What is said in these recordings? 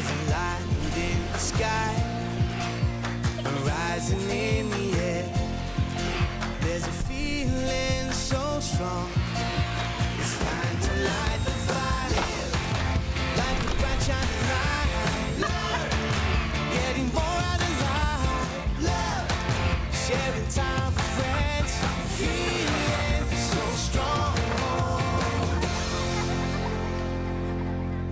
There's a light in the sky, rising in the air. There's a feeling so strong. It's time to light the fire, like a bright shining light. Love, getting more out of life. Love, sharing time with friends, feeling so strong.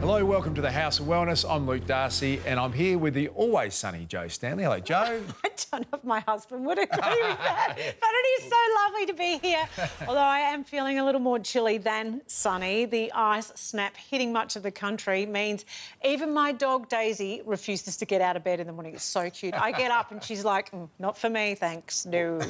Hello, welcome to the House of Wellness. I'm Luke Darcy and I'm here with the always sunny Joe Stanley. Hello, Joe. I don't know if my husband would agree with that, but it is so lovely to be here. Although I am feeling a little more chilly than sunny. The ice snap hitting much of the country means even my dog Daisy refuses to get out of bed in the morning. It's so cute. I get up and she's like, not for me, thanks, no.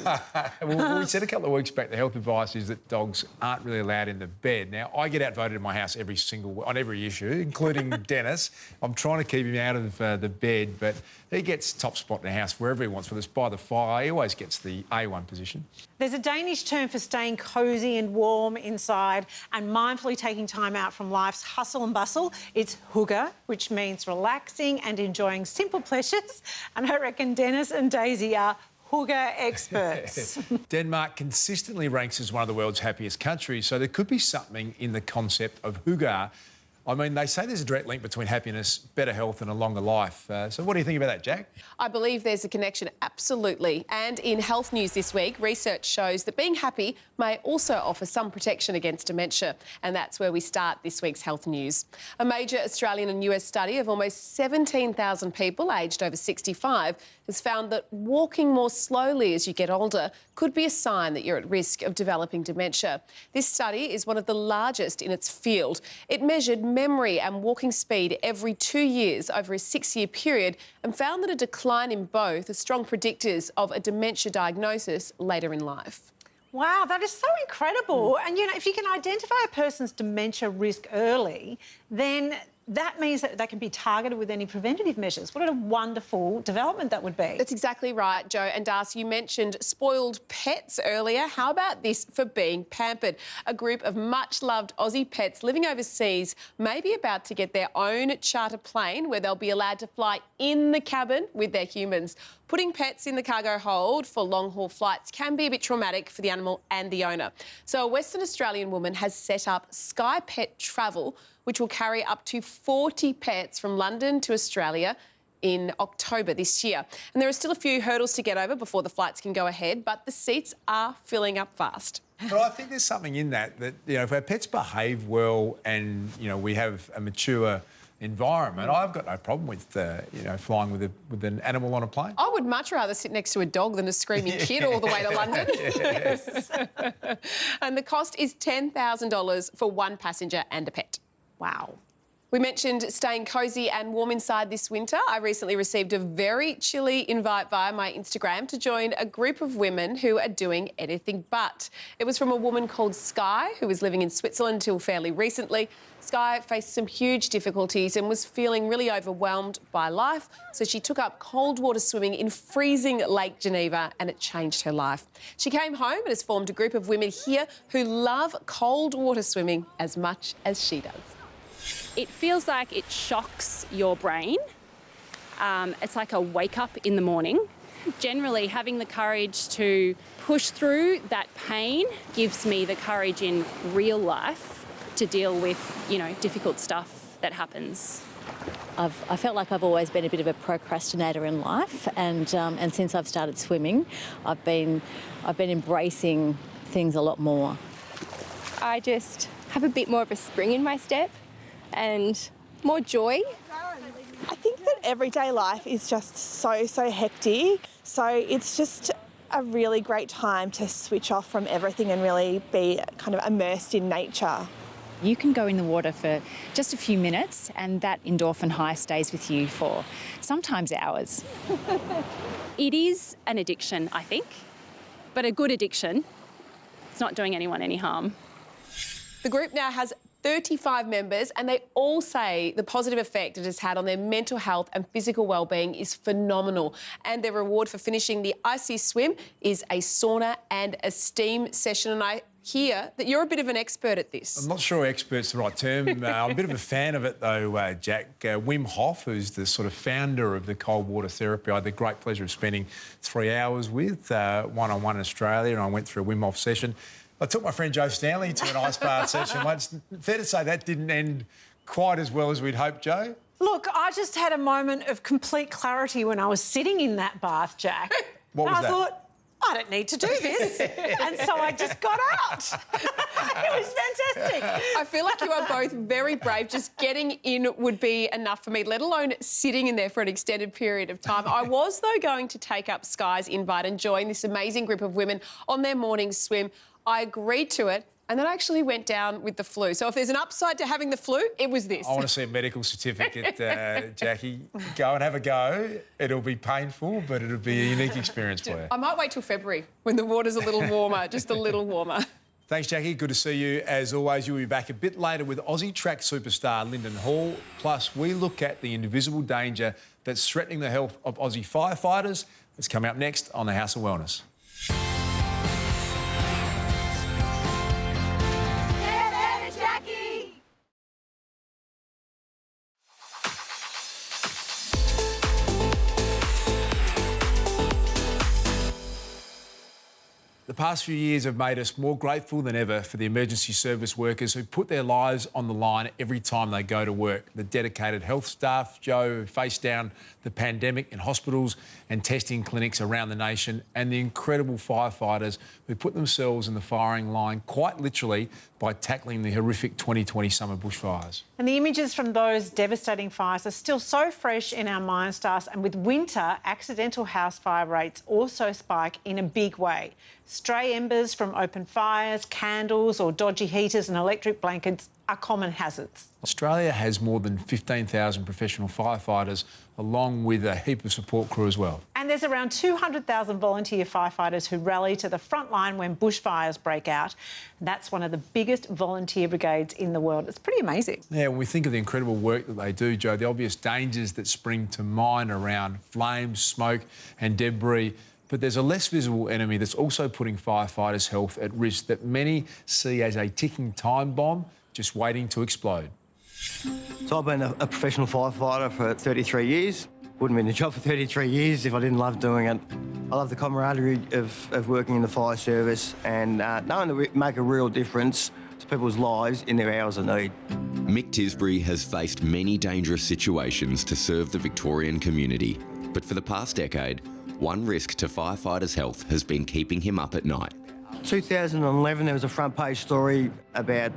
Well, we said a couple of weeks back the health advice is that dogs aren't really allowed in the bed. Now, I get outvoted in my house on every issue, including Dennis. I'm trying to keep him out of the bed, but he gets top spot in the house wherever he wants, whether it's by the fire. He always gets the A1 position. There's a Danish term for staying cosy and warm inside and mindfully taking time out from life's hustle and bustle. It's hygge, which means relaxing and enjoying simple pleasures. And I reckon Dennis and Daisy are hygge experts. Denmark consistently ranks as one of the world's happiest countries, so there could be something in the concept of hygge. I mean, they say there's a direct link between happiness, better health and a longer life. So what do you think about that, Jack? I believe there's a connection, absolutely. And in health news this week, research shows that being happy may also offer some protection against dementia. And that's where we start this week's health news. A major Australian and US study of almost 17,000 people aged over 65 has found that walking more slowly as you get older could be a sign that you're at risk of developing dementia. This study is one of the largest in its field. It measured memory and walking speed every 2 years over a 6-year period and found that a decline in both are strong predictors of a dementia diagnosis later in life. Wow, that is so incredible. And, you know, if you can identify a person's dementia risk early, then that means that they can be targeted with any preventative measures. What a wonderful development that would be. That's exactly right, Joe. And Darcy, you mentioned spoiled pets earlier. How about this for being pampered? A group of much-loved Aussie pets living overseas may be about to get their own charter plane where they'll be allowed to fly in the cabin with their humans. Putting pets in the cargo hold for long-haul flights can be a bit traumatic for the animal and the owner. So a Western Australian woman has set up Sky Pet Travel, which will carry up to 40 pets from London to Australia in October this year. And there are still a few hurdles to get over before the flights can go ahead, but the seats are filling up fast. But I think there's something in that, you know, if our pets behave well and, you know, we have a mature environment, I've got no problem with, you know, flying with an animal on a plane. I would much rather sit next to a dog than a screaming kid all the way to London. Yes. And the cost is $10,000 for one passenger and a pet. Wow. We mentioned staying cosy and warm inside this winter. I recently received a very chilly invite via my Instagram to join a group of women who are doing anything but. It was from a woman called Sky, who was living in Switzerland until fairly recently. Sky faced some huge difficulties and was feeling really overwhelmed by life, so she took up cold water swimming in freezing Lake Geneva and it changed her life. She came home and has formed a group of women here who love cold water swimming as much as she does. It feels like it shocks your brain. It's like a wake up in the morning. Generally, having the courage to push through that pain gives me the courage in real life to deal with, you know, difficult stuff that happens. I felt like I've always been a bit of a procrastinator in life, and since I've started swimming, I've been embracing things a lot more. I just have a bit more of a spring in my step and more joy. I think that everyday life is just so hectic, so it's just a really great time to switch off from everything and really be kind of immersed in nature. You can go in the water for just a few minutes and that endorphin high stays with you for sometimes hours. It is an addiction, I think, but a good addiction. It's not doing anyone any harm. The group now has 35 members and they all say the positive effect it has had on their mental health and physical wellbeing is phenomenal. And their reward for finishing the icy swim is a sauna and a steam session. And I hear that you're a bit of an expert at this. I'm not sure expert's the right term. I'm a bit of a fan of it, though, Jack. Wim Hof, who's the sort of founder of the cold water therapy, I had the great pleasure of spending 3 hours with, one-on-one in Australia, and I went through a Wim Hof session. I took my friend Joe Stanley to an ice bath session once. Fair to say that didn't end quite as well as we'd hoped, Joe. Look, I just had a moment of complete clarity when I was sitting in that bath, Jack. What was I that? thought, I don't need to do this. And so I just got out. It was fantastic. I feel like you are both very brave. Just getting in would be enough for me, let alone sitting in there for an extended period of time. I was, though, going to take up Sky's invite and join this amazing group of women on their morning swim. I agreed to it, and then I actually went down with the flu. So if there's an upside to having the flu, it was this. I want to see a medical certificate, Jackie. Go and have a go. It'll be painful, but it'll be a unique experience for you. I might wait till February when the water's a little warmer, just a little warmer. Thanks, Jackie. Good to see you. As always, you'll be back a bit later with Aussie track superstar Linden Hall. Plus, we look at the invisible danger that's threatening the health of Aussie firefighters. It's coming up next on the House of Wellness. The past few years have made us more grateful than ever for the emergency service workers who put their lives on the line every time they go to work. The dedicated health staff, Joe, who faced down the pandemic in hospitals and testing clinics around the nation, and the incredible firefighters who put themselves in the firing line quite literally by tackling the horrific 2020 summer bushfires. And the images from those devastating fires are still so fresh in our minds, Stars, and with winter, accidental house fire rates also spike in a big way. Stray embers from open fires, candles or dodgy heaters and electric blankets are common hazards. Australia has more than 15,000 professional firefighters, along with a heap of support crew as well. And there's around 200,000 volunteer firefighters who rally to the front line when bushfires break out. That's one of the biggest volunteer brigades in the world. It's pretty amazing. Yeah, when we think of the incredible work that they do, Joe, the obvious dangers that spring to mind around flames, smoke and debris, but there's a less visible enemy that's also putting firefighters' health at risk that many see as a ticking time bomb just waiting to explode. So I've been a professional firefighter for 33 years. Wouldn't be in the job for 33 years if I didn't love doing it. I love the camaraderie of working in the fire service and knowing that we make a real difference to people's lives in their hours of need. Mick Tisbury has faced many dangerous situations to serve the Victorian community, but for the past decade, one risk to firefighters' health has been keeping him up at night. 2011, there was a front page story about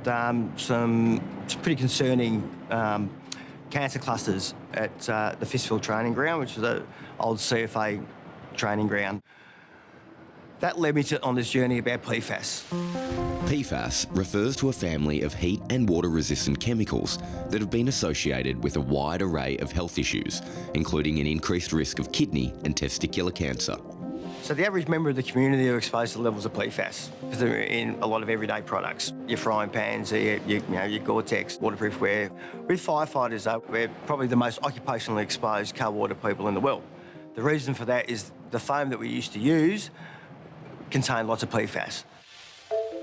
some pretty concerning cancer clusters at the Fistfield Training Ground, which is an old CFA training ground. That led me on this journey about PFAS. PFAS refers to a family of heat and water-resistant chemicals that have been associated with a wide array of health issues, including an increased risk of kidney and testicular cancer. So the average member of the community are exposed to levels of PFAS because they're in a lot of everyday products. Your frying pans, your Gore-Tex, waterproof wear. With firefighters, though, we're probably the most occupationally exposed cold water people in the world. The reason for that is the foam that we used to use contained lots of PFAS.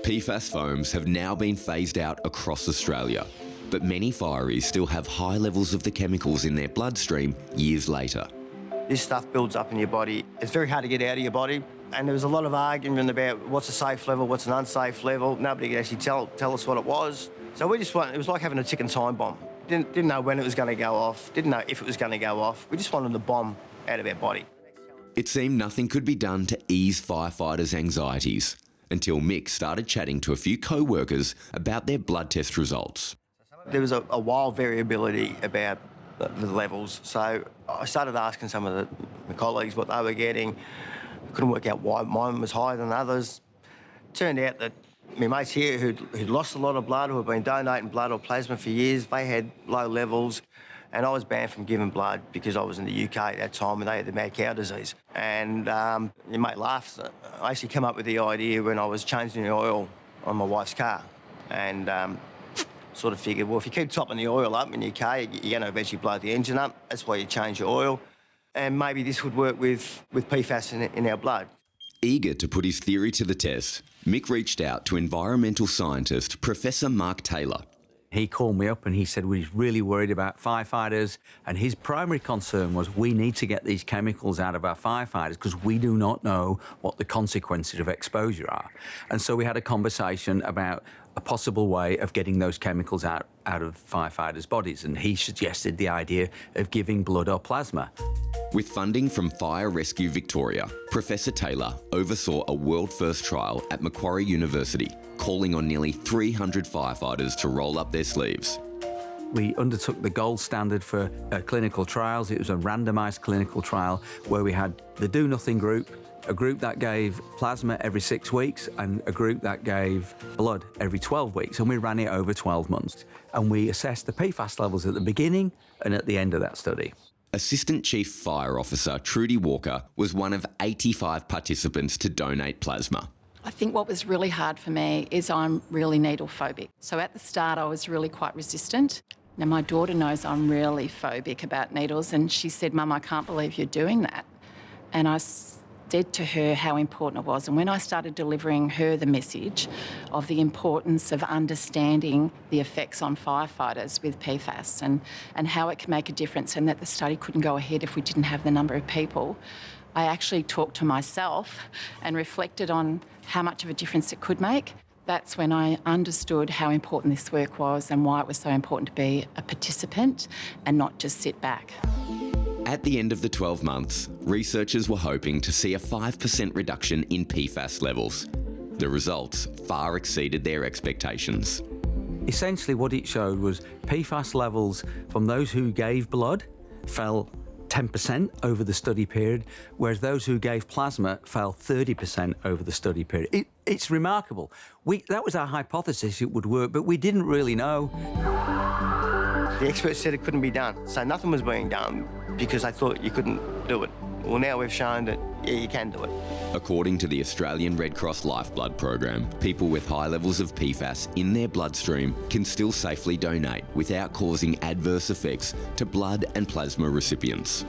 PFAS foams have now been phased out across Australia, but many fireys still have high levels of the chemicals in their bloodstream years later. This stuff builds up in your body. It's very hard to get out of your body. And there was a lot of argument about what's a safe level, what's an unsafe level. Nobody could actually tell us what it was. So it was like having a ticking time bomb. Didn't know when it was going to go off, didn't know if it was going to go off. We just wanted the bomb out of our body. It seemed nothing could be done to ease firefighters' anxieties until Mick started chatting to a few co-workers about their blood test results. There was a wild variability about the levels. So I started asking some of the colleagues what they were getting. Couldn't work out why mine was higher than others. Turned out that my mates here who'd lost a lot of blood, who had been donating blood or plasma for years, they had low levels. And I was banned from giving blood because I was in the UK at that time and they had the mad cow disease. And you might laugh, I actually came up with the idea when I was changing the oil on my wife's car. And sort of figured, well, if you keep topping the oil up in your car, you're going to eventually blow the engine up. That's why you change your oil. And maybe this would work with PFAS in our blood. Eager to put his theory to the test, Mick reached out to environmental scientist Professor Mark Taylor. He called me up and he said he's really worried about firefighters, and his primary concern was we need to get these chemicals out of our firefighters because we do not know what the consequences of exposure are. And so we had a conversation about a possible way of getting those chemicals out of firefighters' bodies, and he suggested the idea of giving blood or plasma. With funding from Fire Rescue Victoria, Professor Taylor oversaw a world-first trial at Macquarie University, calling on nearly 300 firefighters to roll up their sleeves. We undertook the gold standard for clinical trials. It was a randomised clinical trial where we had the do-nothing group, a group that gave plasma every 6 weeks, and a group that gave blood every 12 weeks, and we ran it over 12 months. And we assessed the PFAS levels at the beginning and at the end of that study. Assistant Chief Fire Officer Trudy Walker was one of 85 participants to donate plasma. I think what was really hard for me is I'm really needle phobic. So at the start I was really quite resistant. Now my daughter knows I'm really phobic about needles, and she said, "Mum, I can't believe you're doing that." And I said to her how important it was. And when I started delivering her the message of the importance of understanding the effects on firefighters with PFAS and how it can make a difference, and that the study couldn't go ahead if we didn't have the number of people, I actually talked to myself and reflected on how much of a difference it could make. That's when I understood how important this work was and why it was so important to be a participant and not just sit back. At the end of the 12 months, researchers were hoping to see a 5% reduction in PFAS levels. The results far exceeded their expectations. Essentially what it showed was PFAS levels from those who gave blood fell 10% over the study period, whereas those who gave plasma fell 30% over the study period. It's remarkable. That was our hypothesis it would work, but we didn't really know. The experts said it couldn't be done, so nothing was being done because they thought you couldn't do it. Well, now we've shown that, yeah, you can do it. According to the Australian Red Cross Lifeblood program, people with high levels of PFAS in their bloodstream can still safely donate without causing adverse effects to blood and plasma recipients.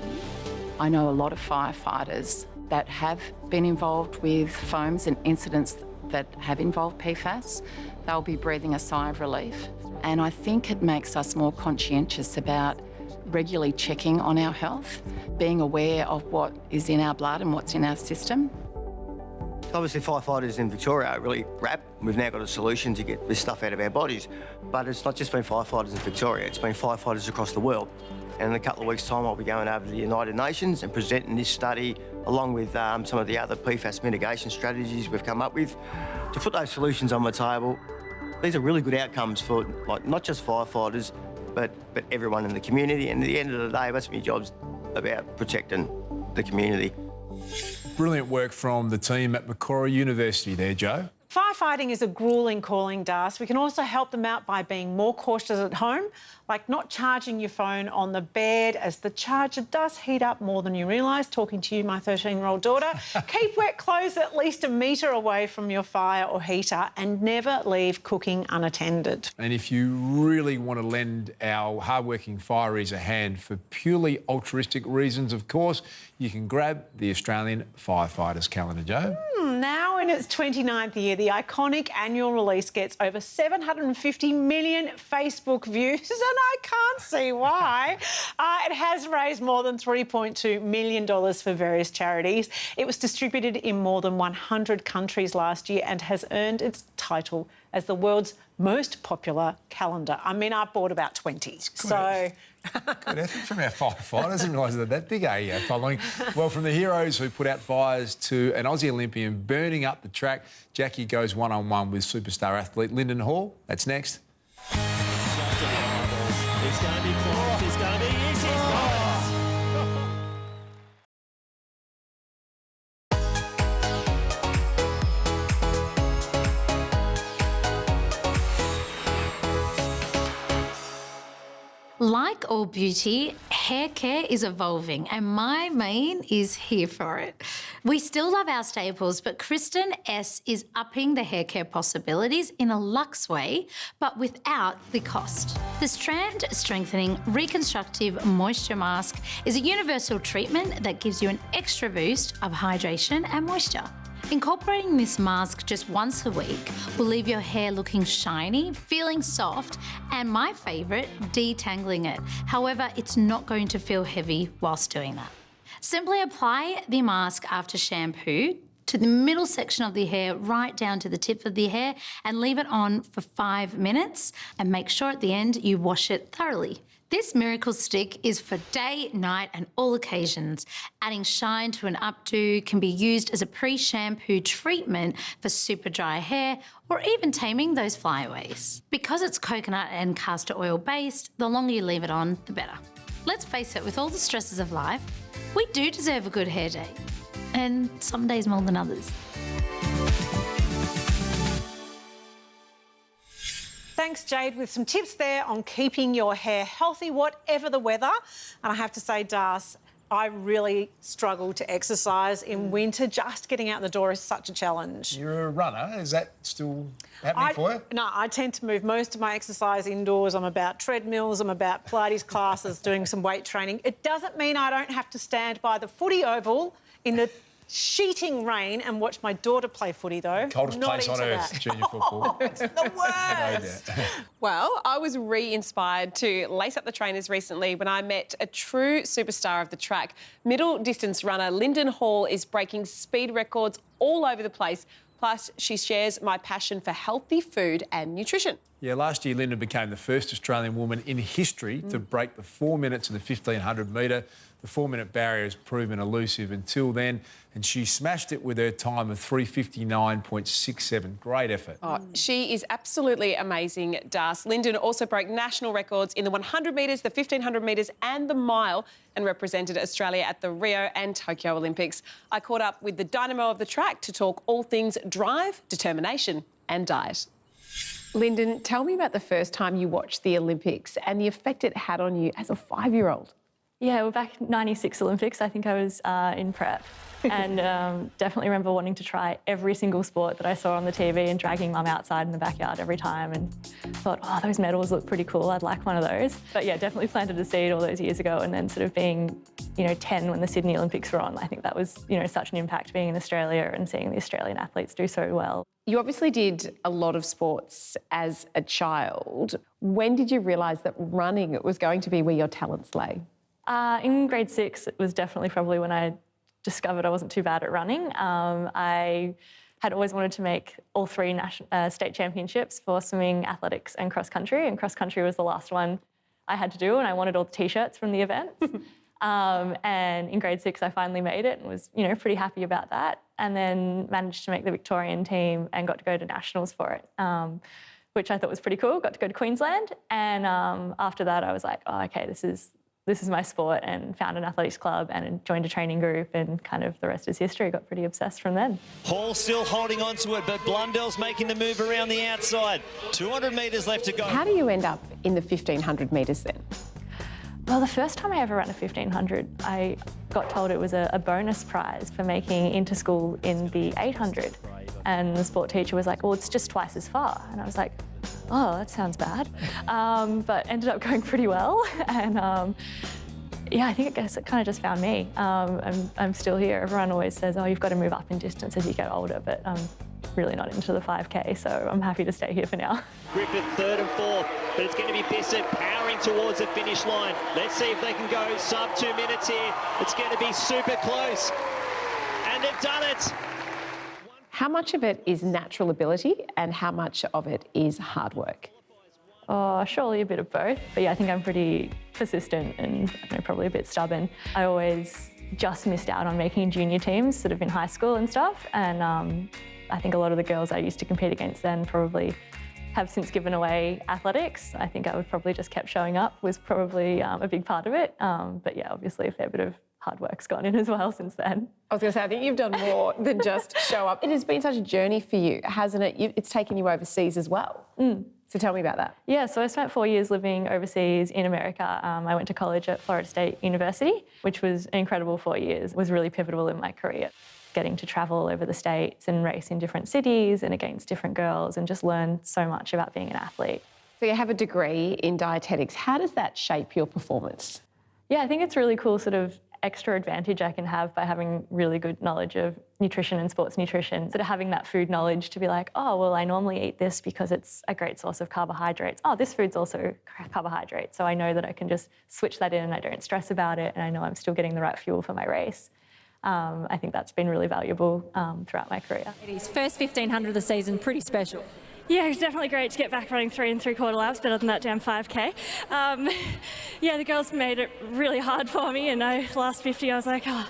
I know a lot of firefighters that have been involved with foams and incidents that have involved PFAS. They'll be breathing a sigh of relief. And I think it makes us more conscientious about regularly checking on our health, being aware of what is in our blood and what's in our system. Obviously, firefighters in Victoria are really wrapped. We've now got a solution to get this stuff out of our bodies. But it's not just been firefighters in Victoria, it's been firefighters across the world. And in a couple of weeks' time, I'll be going over to the United Nations and presenting this study, along with some of the other PFAS mitigation strategies we've come up with, to put those solutions on the table. These are really good outcomes for not just firefighters, but everyone in the community. And at the end of the day, that's my job's about protecting the community. Brilliant work from the team at Macquarie University there, Joe. Firefighting is a gruelling calling, Das. We can also help them out by being more cautious at home, like not charging your phone on the bed, as the charger does heat up more than you realise. Talking to you, my 13-year-old daughter. Keep wet clothes at least a metre away from your fire or heater, and never leave cooking unattended. And if you really want to lend our hardworking fireys a hand for purely altruistic reasons, of course, you can grab the Australian Firefighters calendar, Joe. Now in its 29th year, the iconic annual release gets over 750 million Facebook views, and I can't see why. It has raised more than $3.2 million for various charities. It was distributed in more than 100 countries last year and has earned its title as the world's most popular calendar. I mean, I've bought about 20, so... Good effort from our firefighters. I didn't realise they're that big a following. Well, from the heroes who put out fires to an Aussie Olympian burning up the track, Jackie goes one-on-one with superstar athlete Linden Hall. That's next. It's going to be close. It's going to be easy. Like all beauty, hair care is evolving, and my main is here for it. We still love our staples, but Kristen S is upping the hair care possibilities in a luxe way, but without the cost. The Strand Strengthening Reconstructive Moisture Mask is a universal treatment that gives you an extra boost of hydration and moisture. Incorporating this mask just once a week will leave your hair looking shiny, feeling soft, and my favourite, detangling it. However, it's not going to feel heavy whilst doing that. Simply apply the mask after shampoo to the middle section of the hair, right down to the tip of the hair, and leave it on for 5 minutes, and make sure at the end you wash it thoroughly. This miracle stick is for day, night and all occasions. Adding shine to an updo can be used as a pre-shampoo treatment for super dry hair or even taming those flyaways. Because it's coconut and castor oil based, the longer you leave it on, the better. Let's face it, with all the stresses of life, we do deserve a good hair day. And some days more than others. Thanks, Jade, with some tips there on keeping your hair healthy, whatever the weather. And I have to say, Das, I really struggle to exercise in winter. Just getting out the door is such a challenge. You're a runner. Is that still happening for you? No, I tend to move most of my exercise indoors. I'm about treadmills, I'm about Pilates classes, doing some weight training. It doesn't mean I don't have to stand by the footy oval in the sheeting rain and watch my daughter play footy, though. Coldest place on earth, junior football. It's the worst. Well, I was re-inspired to lace up the trainers recently when I met a true superstar of the track. Middle distance runner Linden Hall is breaking speed records all over the place. Plus, she shares my passion for healthy food and nutrition. Yeah, last year Linden became the first Australian woman in history to break the 4 minutes in the 1500 metre. The 4 minute barrier has proven elusive until then, and she smashed it with her time of 3:59.67. Great effort. Oh, she is absolutely amazing, Das. Linden also broke national records in the 100 metres, the 1500 metres and the mile, and represented Australia at the Rio and Tokyo Olympics. I caught up with the dynamo of the track to talk all things drive, determination and diet. Linden, tell me about the first time you watched the Olympics and the effect it had on you as a 5-year-old. Yeah, well, back in '96 Olympics, I think I was in prep and definitely remember wanting to try every single sport that I saw on the TV and dragging mum outside in the backyard every time and thought, oh, those medals look pretty cool, I'd like one of those. But yeah, definitely planted a seed all those years ago, and then sort of being, 10 when the Sydney Olympics were on, I think that was, such an impact being in Australia and seeing the Australian athletes do so well. You obviously did a lot of sports as a child. When did you realise that running was going to be where your talents lay? In grade 6, it was definitely probably when I discovered I wasn't too bad at running. I had always wanted to make all 3 state championships for swimming, athletics and cross-country, and cross-country was the last one I had to do, and I wanted all the T-shirts from the events. And in grade 6, I finally made it and was, pretty happy about that, and then managed to make the Victorian team and got to go to nationals for it, which I thought was pretty cool. Got to go to Queensland, and after that I was like, oh, okay, this is my sport, and found an athletics club and joined a training group, and kind of the rest is history. Got pretty obsessed from then. Hall still holding on to it, but Blundell's making the move around the outside. 200 metres left to go. How do you end up in the 1500 metres then? Well, the first time I ever ran a 1500, I got told it was a bonus prize for making inter-school in the 800. And the sport teacher was like, well, it's just twice as far. And I was like, oh, that sounds bad. But ended up going pretty well. And yeah, I guess it kind of just found me. I'm still here. Everyone always says, oh, you've got to move up in distance as you get older, but I'm really not into the 5K, so I'm happy to stay here for now. Griffith third and fourth, but it's going to be Bissett powering towards the finish line. Let's see if they can go sub 2 minutes here. It's going to be super close. And they've done it. How much of it is natural ability and how much of it is hard work? Oh, surely a bit of both. But yeah, I think I'm pretty persistent and probably a bit stubborn. I always just missed out on making junior teams sort of in high school and stuff. And I think a lot of the girls I used to compete against then probably have since given away athletics. I think I would probably just kept showing up was probably a big part of it. But yeah, obviously a fair bit of hard work's gone in as well since then. I was going to say, I think you've done more than just show up. It has been such a journey for you, hasn't it? It's taken you overseas as well. So tell me about that. Yeah, so I spent 4 years living overseas in America. I went to college at Florida State University, which was an incredible 4 years. It was really pivotal in my career. Getting to travel over the States and race in different cities and against different girls and just learn so much about being an athlete. So you have a degree in dietetics. How does that shape your performance? Yeah, I think it's really cool sort of extra advantage I can have by having really good knowledge of nutrition and sports nutrition. Sort of having that food knowledge to be like, oh, well, I normally eat this because it's a great source of carbohydrates. Oh, this food's also carbohydrate. So I know that I can just switch that in and I don't stress about it, and I know I'm still getting the right fuel for my race. I think that's been really valuable throughout my career. First 1,500 of the season, pretty special. Yeah, it's definitely great to get back running 3 3/4 laps, better than that damn 5K. Yeah, the girls made it really hard for me, and last 50 I was like, oh,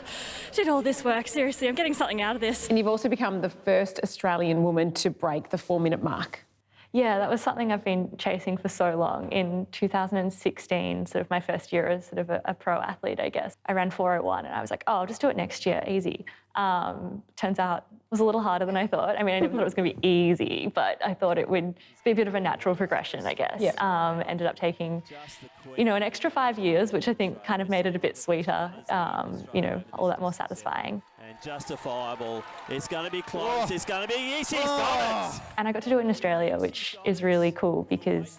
did all this work? Seriously, I'm getting something out of this. And you've also become the first Australian woman to break the 4-minute mark. Yeah, that was something I've been chasing for so long. In 2016, sort of my first year as sort of a pro athlete, I guess, I ran 4:01 and I was like, oh, I'll just do it next year, easy. Turns out it was a little harder than I thought. I mean, I never thought it was going to be easy, but I thought it would be a bit of a natural progression, I guess. Yeah. Ended up taking, an extra 5 years, which I think kind of made it a bit sweeter, all that more satisfying. And justifiable. It's going to be close. It's going to be easy. He's got it. And I got to do it in Australia, which is really cool because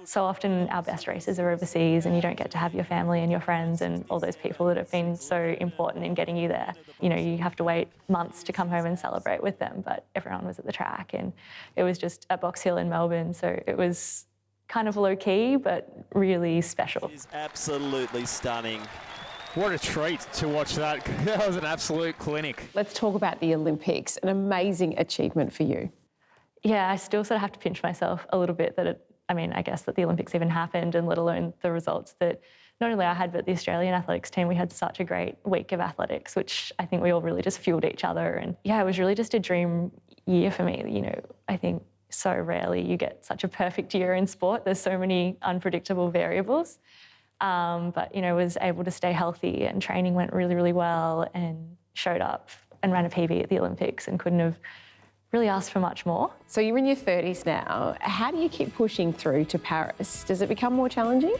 so often our best races are overseas and you don't get to have your family and your friends and all those people that have been so important in getting you there. You have to wait months to come home and celebrate with them, but everyone was at the track and it was just at Box Hill in Melbourne, so it was kind of low-key but really special. It's absolutely stunning. What a treat to watch that. That was an absolute clinic. Let's talk about the Olympics, an amazing achievement for you. Yeah, I still sort of have to pinch myself a little bit that I guess that the Olympics even happened, and let alone the results that not only I had, but the Australian athletics team. We had such a great week of athletics, which I think we all really just fueled each other. And yeah, it was really just a dream year for me. I think so rarely you get such a perfect year in sport. There's so many unpredictable variables. But was able to stay healthy and training went really, really well, and showed up and ran a PB at the Olympics and couldn't have really asked for much more. So you're in your 30s now. How do you keep pushing through to Paris? Does it become more challenging?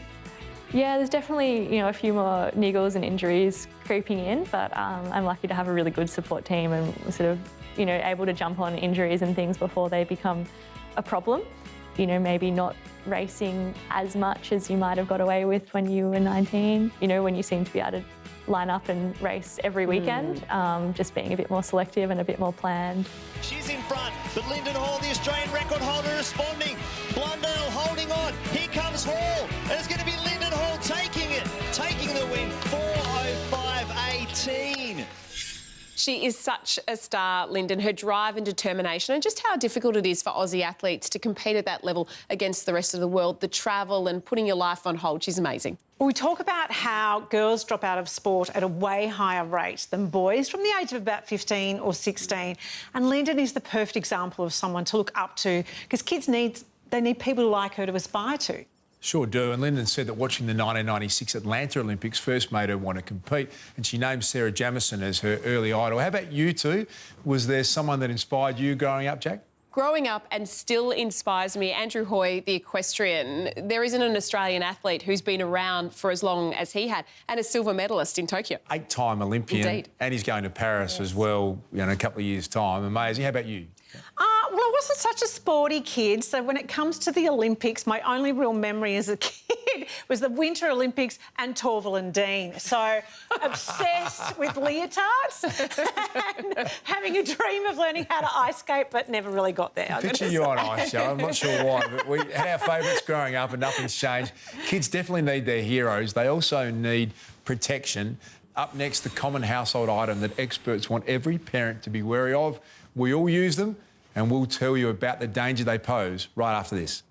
Yeah, there's definitely, a few more niggles and injuries creeping in, but I'm lucky to have a really good support team and sort of, able to jump on injuries and things before they become a problem. Maybe not racing as much as you might have got away with when you were 19, when you seem to be able to line up and race every weekend, just being a bit more selective and a bit more planned. She's in front, but Linden Hall, the Australian record holder, responding. Blundell holding on. Here comes Hall. And it's going to be Linden Hall taking the win, 4:05.18. She is such a star, Linden, her drive and determination, and just how difficult it is for Aussie athletes to compete at that level against the rest of the world, the travel and putting your life on hold. She's amazing. We talk about how girls drop out of sport at a way higher rate than boys from the age of about 15 or 16. And Linden is the perfect example of someone to look up to because kids need people like her to aspire to. Sure do. And Linden said that watching the 1996 Atlanta Olympics first made her want to compete, and she named Sarah Jamieson as her early idol. How about you two? Was there someone that inspired you growing up, Jack? Growing up and still inspires me, Andrew Hoy, the equestrian. There isn't an Australian athlete who's been around for as long as he had, and a silver medalist in Tokyo. 8-time Olympian. Indeed. And he's going to Paris as well in a couple of years' time. Amazing. How about you? Well, I wasn't such a sporty kid, so when it comes to the Olympics, my only real memory as a kid was the Winter Olympics and Torvill and Dean. So obsessed with leotards and having a dream of learning how to ice skate, but never really got there. Picture you on ice, Joe. I'm not sure why, but we had our favourites growing up and nothing's changed. Kids definitely need their heroes. They also need protection. Up next, the common household item that experts want every parent to be wary of. We all use them, and we'll tell you about the danger they pose right after this.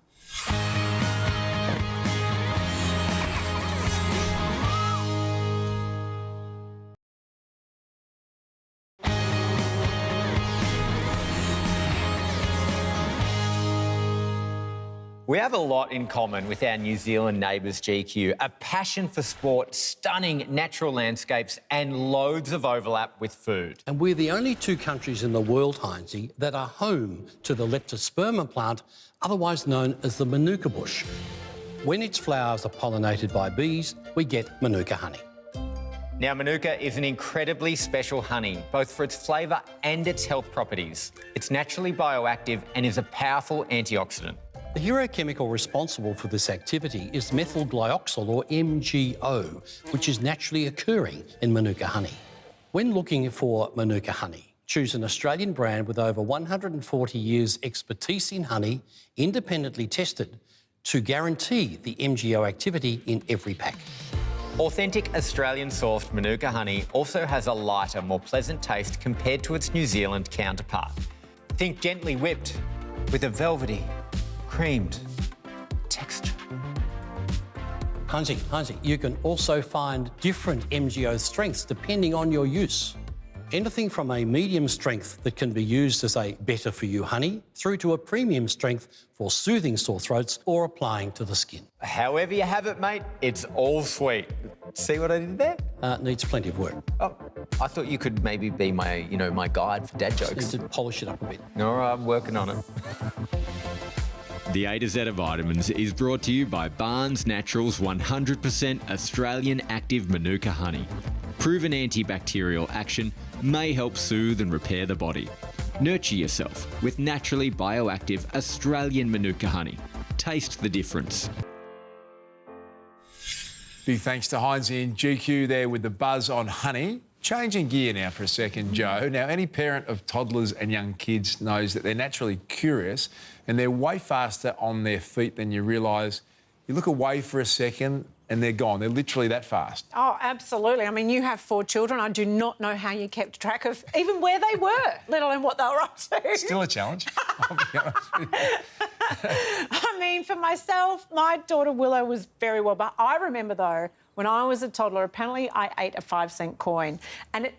We have a lot in common with our New Zealand neighbours, GQ. A passion for sport, stunning natural landscapes and loads of overlap with food. And we're the only two countries in the world, Heinze, that are home to the leptosperma plant, otherwise known as the Manuka bush. When its flowers are pollinated by bees, we get Manuka honey. Now, Manuka is an incredibly special honey, both for its flavour and its health properties. It's naturally bioactive and is a powerful antioxidant. The hero chemical responsible for this activity is methyl glyoxal, or MgO, which is naturally occurring in Manuka honey. When looking for Manuka honey, choose an Australian brand with over 140 years expertise in honey, independently tested, to guarantee the MgO activity in every pack. Authentic Australian-sourced Manuka honey also has a lighter, more pleasant taste compared to its New Zealand counterpart. Think gently whipped with a velvety, creamed texture. Heinzie, you can also find different MgO strengths depending on your use. Anything from a medium strength that can be used as a better-for-you honey through to a premium strength for soothing sore throats or applying to the skin. However you have it, mate, it's all sweet. See what I did there? Needs plenty of work. Oh, I thought you could maybe be my, my guide for dad jokes. Just need to polish it up a bit. All right, I'm working on it. The A to Z of Vitamins is brought to you by Barnes Naturals 100% Australian Active Manuka Honey. Proven antibacterial action may help soothe and repair the body. Nurture yourself with naturally bioactive Australian Manuka Honey. Taste the difference. Big thanks to Heinz and GQ there with the buzz on honey. Changing gear now for a second, Joe. Now, any parent of toddlers and young kids knows that they're naturally curious and they're way faster on their feet than you realise. You look away for a second and they're gone. They're literally that fast. Oh, absolutely. I mean, you have 4 children. I do not know how you kept track of even where they were, let alone what they were up to. Still a challenge, I'll be honest with you. I mean, for myself, my daughter Willow was very well, but I remember, though, when I was a toddler, apparently I ate a 5-cent coin and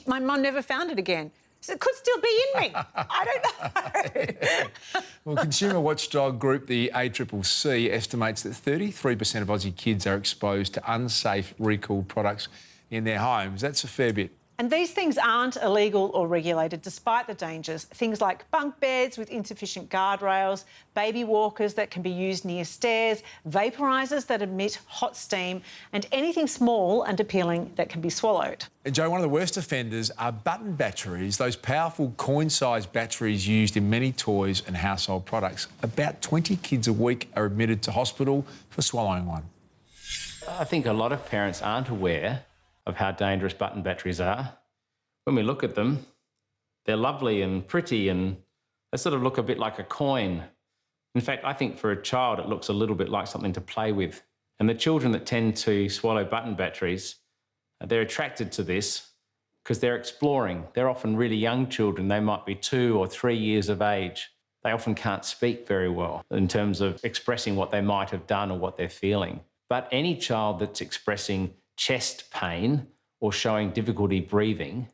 my mum never found it again. So it could still be in me. I don't know. Well, consumer watchdog group, the ACCC, estimates that 33% of Aussie kids are exposed to unsafe recalled products in their homes. That's a fair bit. And these things aren't illegal or regulated, despite the dangers. Things like bunk beds with insufficient guardrails, baby walkers that can be used near stairs, vaporisers that emit hot steam, and anything small and appealing that can be swallowed. And Joe, one of the worst offenders are button batteries, those powerful coin-sized batteries used in many toys and household products. About 20 kids a week are admitted to hospital for swallowing one. I think a lot of parents aren't aware of how dangerous button batteries are. When we look at them, they're lovely and pretty and they sort of look a bit like a coin. In fact, I think for a child it looks a little bit like something to play with. And the children that tend to swallow button batteries, they're attracted to this because they're exploring. They're often really young children. They might be 2 or 3 years of age. They often can't speak very well in terms of expressing what they might have done or what they're feeling. But any child that's expressing chest pain or showing difficulty breathing,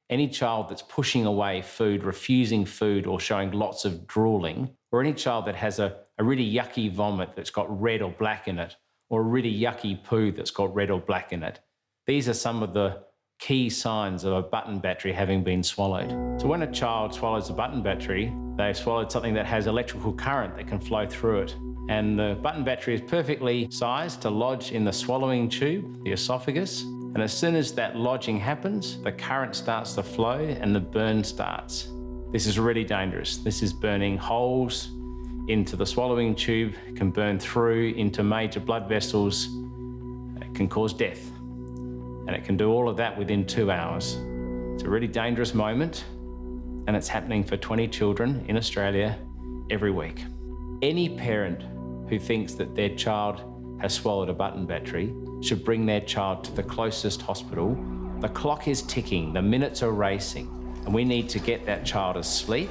any child that's pushing away food, refusing food or showing lots of drooling, or any child that has a really yucky vomit that's got red or black in it, or a really yucky poo that's got red or black in it, these are some of the key signs of a button battery having been swallowed. So when a child swallows a button battery, they've swallowed something that has electrical current that can flow through it. And the button battery is perfectly sized to lodge in the swallowing tube, the esophagus. And as soon as that lodging happens, the current starts to flow and the burn starts. This is really dangerous. This is burning holes into the swallowing tube, can burn through into major blood vessels. It can cause death. And it can do all of that within 2 hours. It's a really dangerous moment, and it's happening for 20 children in Australia every week. Any parent who thinks that their child has swallowed a button battery should bring their child to the closest hospital. The clock is ticking, the minutes are racing, and we need to get that child asleep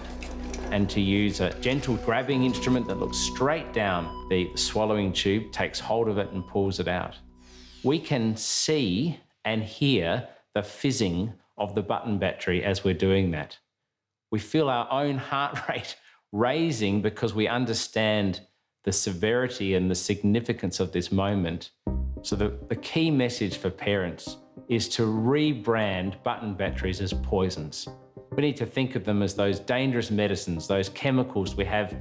and to use a gentle grabbing instrument that looks straight down the swallowing tube, takes hold of it and pulls it out. We can see and hear the fizzing of the button battery as we're doing that. We feel our own heart rate raising because we understand the severity and the significance of this moment. So the key message for parents is to rebrand button batteries as poisons. We need to think of them as those dangerous medicines, those chemicals we have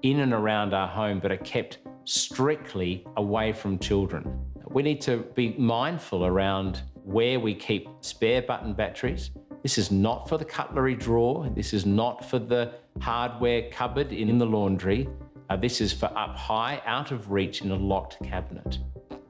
in and around our home but are kept strictly away from children. We need to be mindful around where we keep spare button batteries. This is not for the cutlery drawer. This is not for the hardware cupboard in the laundry. This is for up high, out of reach in a locked cabinet.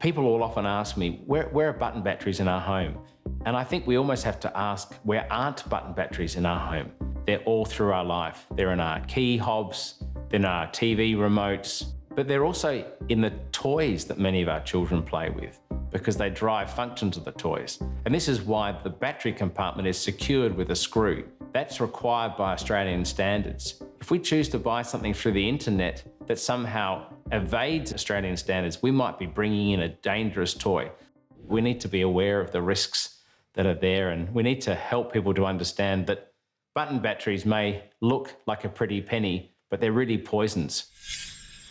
People will often ask me, where are button batteries in our home? And I think we almost have to ask, where aren't button batteries in our home? They're all through our life. They're in our key hobs, they're in our TV remotes, but they're also in the toys that many of our children play with because they drive functions of the toys. And this is why the battery compartment is secured with a screw. That's required by Australian standards. If we choose to buy something through the internet that somehow evades Australian standards, we might be bringing in a dangerous toy. We need to be aware of the risks that are there, and we need to help people to understand that button batteries may look like a pretty penny, but they're really poisons.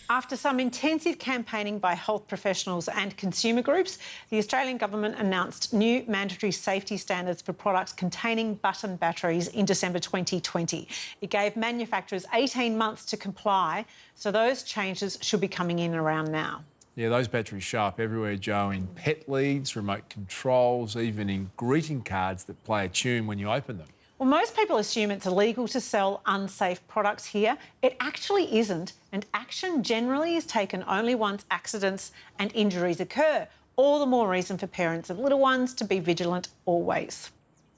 After some intensive campaigning by health professionals and consumer groups, the Australian government announced new mandatory safety standards for products containing button batteries in December 2020. It gave manufacturers 18 months to comply, so those changes should be coming in around now. Yeah, those batteries show up everywhere, Joe, in pet leads, remote controls, even in greeting cards that play a tune when you open them. Well, most people assume it's illegal to sell unsafe products here. It actually isn't, and action generally is taken only once accidents and injuries occur. All the more reason for parents of little ones to be vigilant always.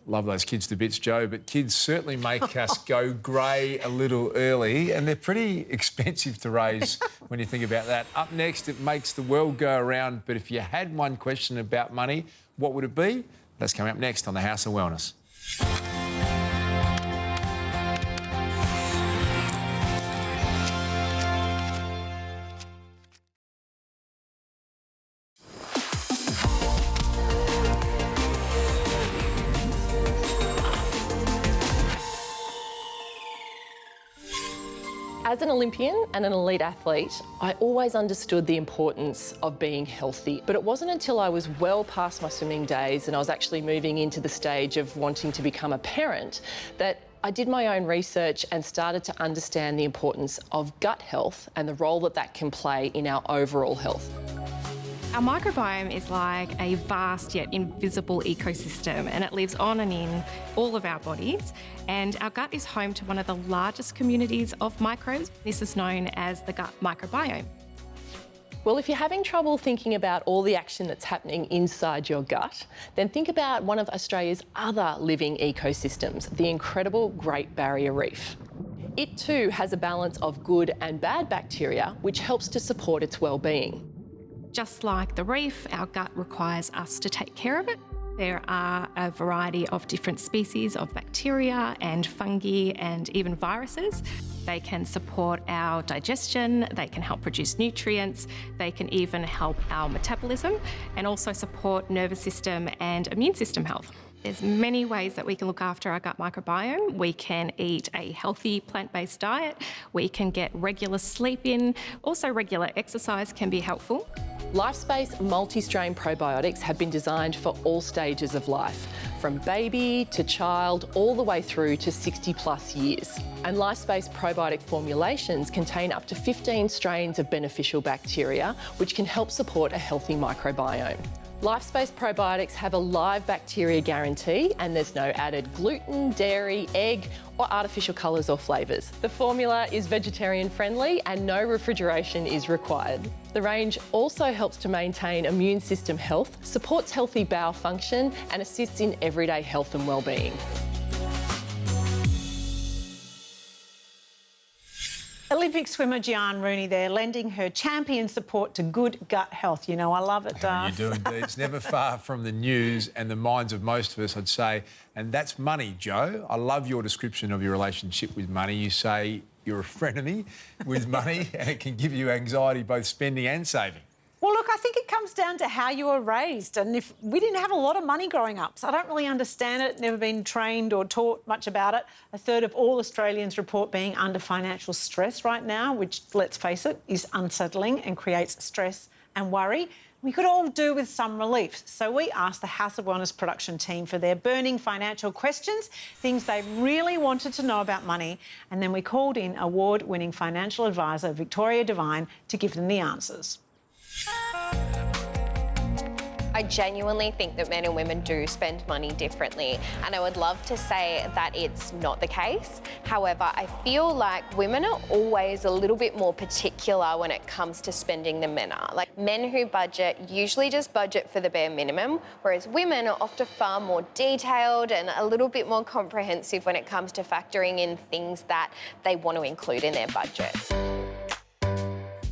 Love those kids to bits, Joe, but kids certainly make us go grey a little early, and they're pretty expensive to raise when you think about that. Up next, it makes the world go around, but if you had one question about money, what would it be? That's coming up next on the House of Wellness. As an Olympian and an elite athlete, I always understood the importance of being healthy. But it wasn't until I was well past my swimming days and I was actually moving into the stage of wanting to become a parent that I did my own research and started to understand the importance of gut health and the role that that can play in our overall health. Our microbiome is like a vast yet invisible ecosystem, and it lives on and in all of our bodies. And our gut is home to one of the largest communities of microbes. This is known as the gut microbiome. Well, if you're having trouble thinking about all the action that's happening inside your gut, then think about one of Australia's other living ecosystems, the incredible Great Barrier Reef. It too has a balance of good and bad bacteria, which helps to support its well-being. Just like the reef, our gut requires us to take care of it. There are a variety of different species of bacteria and fungi and even viruses. They can support our digestion, they can help produce nutrients, they can even help our metabolism and also support nervous system and immune system health. There's many ways that we can look after our gut microbiome. We can eat a healthy plant-based diet, we can get regular sleep in, also regular exercise can be helpful. LifeSpace multi-strain probiotics have been designed for all stages of life, from baby to child, all the way through to 60+ years. And LifeSpace probiotic formulations contain up to 15 strains of beneficial bacteria, which can help support a healthy microbiome. LifeSpace probiotics have a live bacteria guarantee, and there's no added gluten, dairy, egg, or artificial colours or flavours. The formula is vegetarian friendly and no refrigeration is required. The range also helps to maintain immune system health, supports healthy bowel function, and assists in everyday health and well-being. Olympic swimmer Gianne Rooney there, lending her champion support to good gut health. You know, I love it, Darth. You do indeed. It's never far from the news and the minds of most of us, I'd say. And that's money, Joe. I love your description of your relationship with money. You say you're a frenemy with money and it can give you anxiety, both spending and saving. Well, look, I think it comes down to how you were raised. And if we didn't have a lot of money growing up, so I don't really understand it, never been trained or taught much about it. A third of all Australians report being under financial stress right now, which, let's face it, is unsettling and creates stress and worry. We could all do with some relief. So we asked the House of Wellness production team for their burning financial questions, things they really wanted to know about money. And then we called in award-winning financial advisor Victoria Devine to give them the answers. I genuinely think that men and women do spend money differently, and I would love to say that it's not the case. However, I feel like women are always a little bit more particular when it comes to spending than men are. Like, men who budget usually just budget for the bare minimum, whereas women are often far more detailed and a little bit more comprehensive when it comes to factoring in things that they want to include in their budget.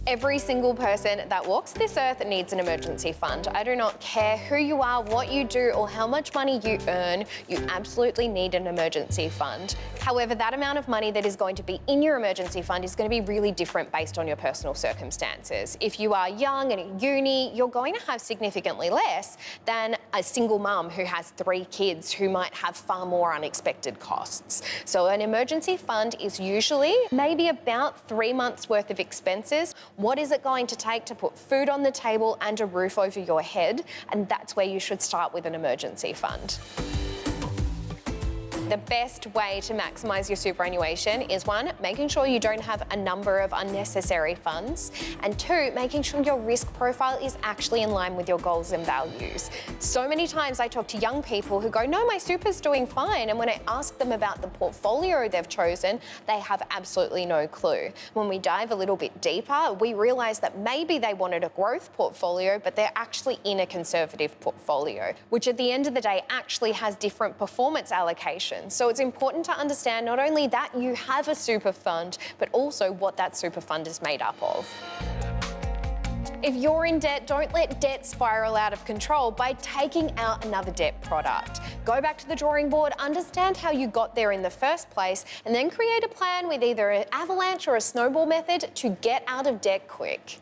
Every single person that walks this earth needs an emergency fund. I do not care who you are, what you do, or how much money you earn, you absolutely need an emergency fund. However, that amount of money that is going to be in your emergency fund is going to be really different based on your personal circumstances. If you are young and at uni, you're going to have significantly less than a single mum who has 3 kids who might have far more unexpected costs. So an emergency fund is usually maybe about 3 months worth of expenses. What is it going to take to put food on the table and a roof over your head? And that's where you should start with an emergency fund. The best way to maximise your superannuation is 1, making sure you don't have a number of unnecessary funds, and 2, making sure your risk profile is actually in line with your goals and values. So many times I talk to young people who go, no, my super's doing fine, and when I ask them about the portfolio they've chosen, they have absolutely no clue. When we dive a little bit deeper, we realise that maybe they wanted a growth portfolio, but they're actually in a conservative portfolio, which at the end of the day actually has different performance allocations. So it's important to understand not only that you have a super fund, but also what that super fund is made up of. If you're in debt, don't let debt spiral out of control by taking out another debt product. Go back to the drawing board, understand how you got there in the first place, and then create a plan with either an avalanche or a snowball method to get out of debt quick.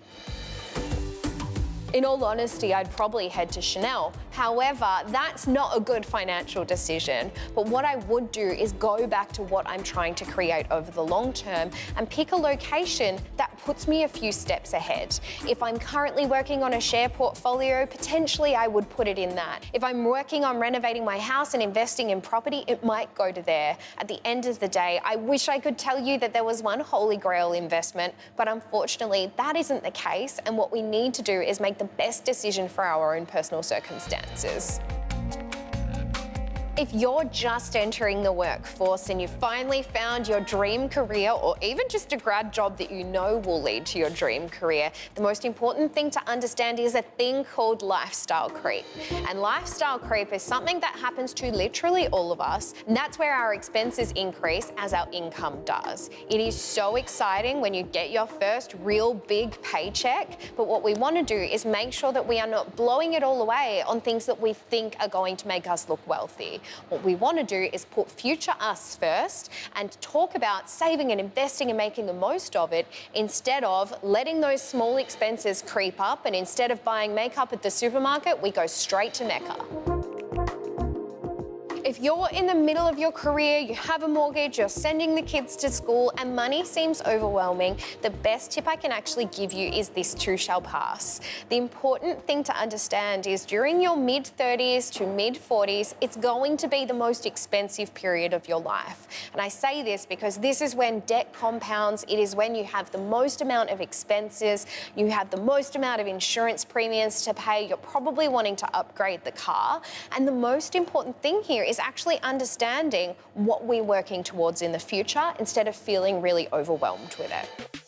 In all honesty, I'd probably head to Chanel. However, that's not a good financial decision. But what I would do is go back to what I'm trying to create over the long term and pick a location that puts me a few steps ahead. If I'm currently working on a share portfolio, potentially I would put it in that. If I'm working on renovating my house and investing in property, it might go to there. At the end of the day, I wish I could tell you that there was one holy grail investment, but unfortunately that isn't the case. And what we need to do is make the best decision for our own personal circumstances. If you're just entering the workforce and you finally found your dream career, or even just a grad job that you know will lead to your dream career, the most important thing to understand is a thing called lifestyle creep. And lifestyle creep is something that happens to literally all of us, and that's where our expenses increase as our income does. It is so exciting when you get your first real big paycheck, but what we want to do is make sure that we are not blowing it all away on things that we think are going to make us look wealthy. What we want to do is put future us first and talk about saving and investing and making the most of it, instead of letting those small expenses creep up, and instead of buying makeup at the supermarket, we go straight to Mecca. If you're in the middle of your career, you have a mortgage, you're sending the kids to school, and money seems overwhelming, the best tip I can actually give you is this too shall pass. The important thing to understand is during your mid-30s to mid-40s, it's going to be the most expensive period of your life. And I say this because this is when debt compounds, it is when you have the most amount of expenses, you have the most amount of insurance premiums to pay, you're probably wanting to upgrade the car. And the most important thing here is actually understanding what we're working towards in the future instead of feeling really overwhelmed with it.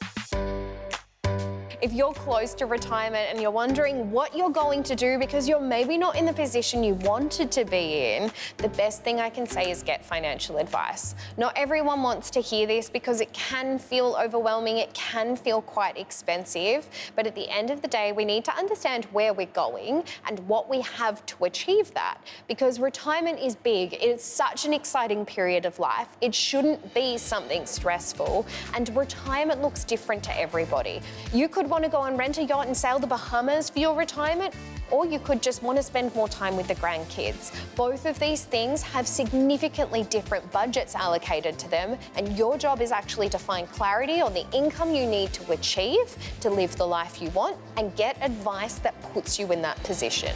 If you're close to retirement and you're wondering what you're going to do because you're maybe not in the position you wanted to be in, the best thing I can say is get financial advice. Not everyone wants to hear this because it can feel overwhelming, it can feel quite expensive, but at the end of the day, we need to understand where we're going and what we have to achieve that. Because retirement is big, it's such an exciting period of life, it shouldn't be something stressful, and retirement looks different to everybody. You could want to go and rent a yacht and sail the Bahamas for your retirement, or you could just want to spend more time with the grandkids. Both of these things have significantly different budgets allocated to them, and your job is actually to find clarity on the income you need to achieve to live the life you want and get advice that puts you in that position.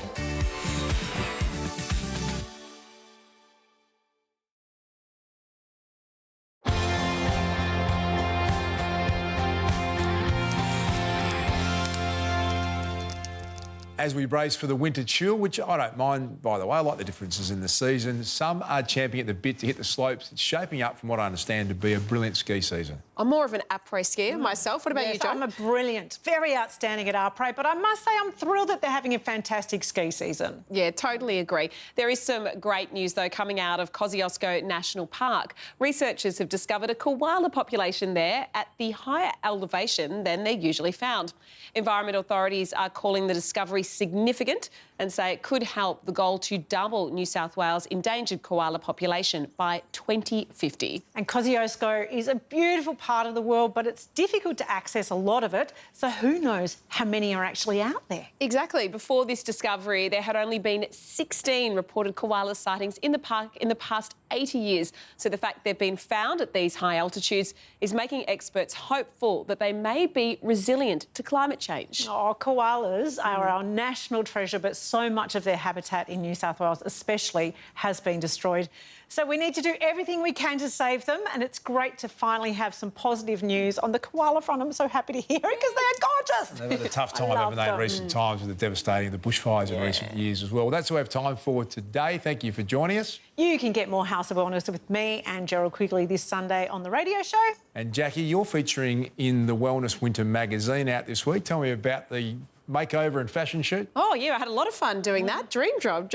As we brace for the winter chill, which I don't mind, by the way, I like the differences in the season. Some are champing at the bit to hit the slopes. It's shaping up, from what I understand, to be a brilliant ski season. I'm more of an après skier myself. What about you, Jo? I'm a brilliant, very outstanding at après, but I must say I'm thrilled that they're having a fantastic ski season. Yeah, totally agree. There is some great news, though, coming out of Kosciuszko National Park. Researchers have discovered a koala population there at the higher elevation than they're usually found. Environmental authorities are calling the discovery significant and say it could help the goal to double New South Wales' endangered koala population by 2050. And Kosciuszko is a beautiful part of the world, but it's difficult to access a lot of it, so who knows how many are actually out there? Exactly. Before this discovery, there had only been 16 reported koala sightings in the park in the past 80 years. So the fact they've been found at these high altitudes is making experts hopeful that they may be resilient to climate change. Oh, koalas are our national treasure, but so much of their habitat in New South Wales especially has been destroyed. So we need to do everything we can to save them, and it's great to finally have some positive news on the koala front. I'm so happy to hear it because they're gorgeous. They've had a tough time, haven't they, in recent times with the devastating bushfires in recent years as well. Well, that's all we have time for today. Thank you for joining us. You can get more House of Wellness with me and Gerald Quigley this Sunday on the radio show. And Jackie, you're featuring in the Wellness Winter magazine out this week. Tell me about the makeover and fashion shoot. Oh, yeah, I had a lot of fun doing that. Dream job.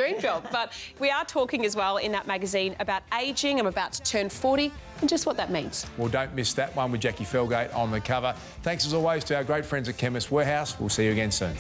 But we are talking as well in that magazine about ageing. I'm about to turn 40 and just what that means. Well, don't miss that one with Jackie Felgate on the cover. Thanks as always to our great friends at Chemist Warehouse. We'll see you again soon.